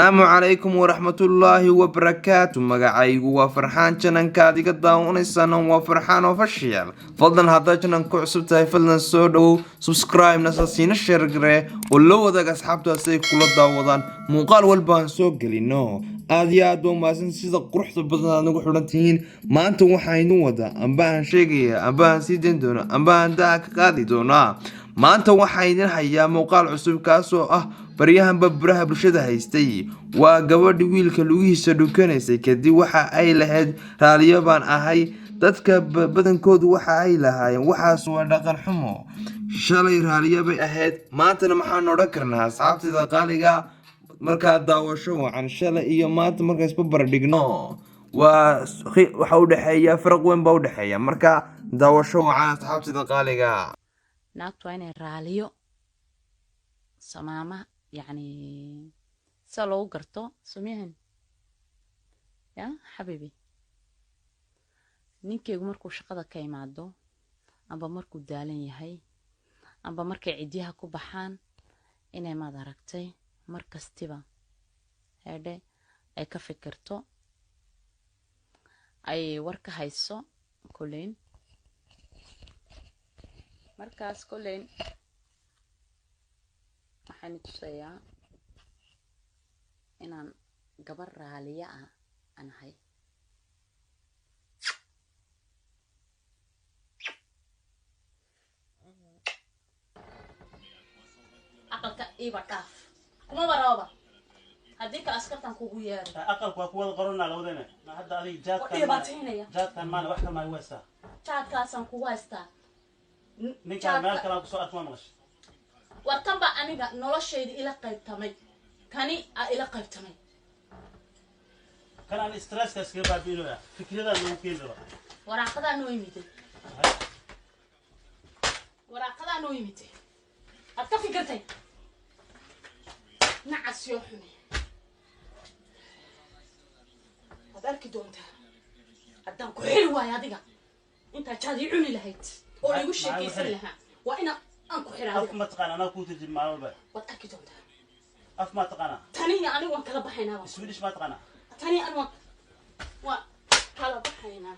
السلام عليكم ورحمة الله وبركاته. مقعيقو وفرحان جنان كاديقا داونيسان وفرحان وفشيال فضلن هادا جنان كعصبتاي فضلن سودو سبسكرايب نساسين الشرقري ولو ذاك أصحابتو أسيك كل داودان مقال والبان سوق لينو آديادو ماسن سيدا قرحة بدنا نقول حرنتين ما أنتو وحاينو ودا أمبان شيقيا أمبان سيدين دونا أمبان داك قادي دونا ما أنتو وحاينين حيا مقال عصب كاسو baryahan babraha bulshada haystay waa gabadhi wiilka lugihiisa dhunkanaysay kadib waxa ay lahayd raaliyo baan ahay dadka badankoodu waxa ay lahaayeen waxaas waa dhaqan xumo shalay raaliyo bay ahayd maantana maxaan odhan karnaa asxaabtida qaaliga markaa daawasho wacan shalay iyo maanta markaa isba bardhigno waxa u dhaxeeya farq weyn baa u dhaxeeya marka daawasho wacan asxaabtida qaaliga naagtu inay raaliyo samaama يعني سلو قرطو سميهن يا حبيبي نينكي مركو شقدا كايمادو amba markuu daalan yahay amba markay cidiyaha ku baxaan inay ma daragtay markastiba heede ay ka fikirto ay warka hayso kuleen markaas kuleen waxaan tusayaa inaan gabar raaliya ah aan ahay aqalka iba dhaaf kuma barooba haddii ka askartan kugu yeero aqalku waa kuwada qorona lawadana ma hadda adiga jaadkan maana wax kama weesta jaadkaasan kugu haystaa ninkaan meel kale ku soo arko maqash wartanba aniga noloshayda ila qaybtamay kani ila qaybtamay kan aan stress ka iska baabiinaya fikrada lagu keenay waraaqada noo yimid ad ka fikirtay nacas yoo xumay ad arki doontaa haddaan ku xiri waayo adiga intaa jaad ii cuni lahayd oo igu sheekaysan lahaa waa ina أنكو حرام. أف ما تقنا أنا كنت تجيب معه بقى. وتأكد أنت. أف ما تقنا. تاني أنا وان كلا بحينا. سويدش ما تقنا. تاني أنا وان كلا بحينا.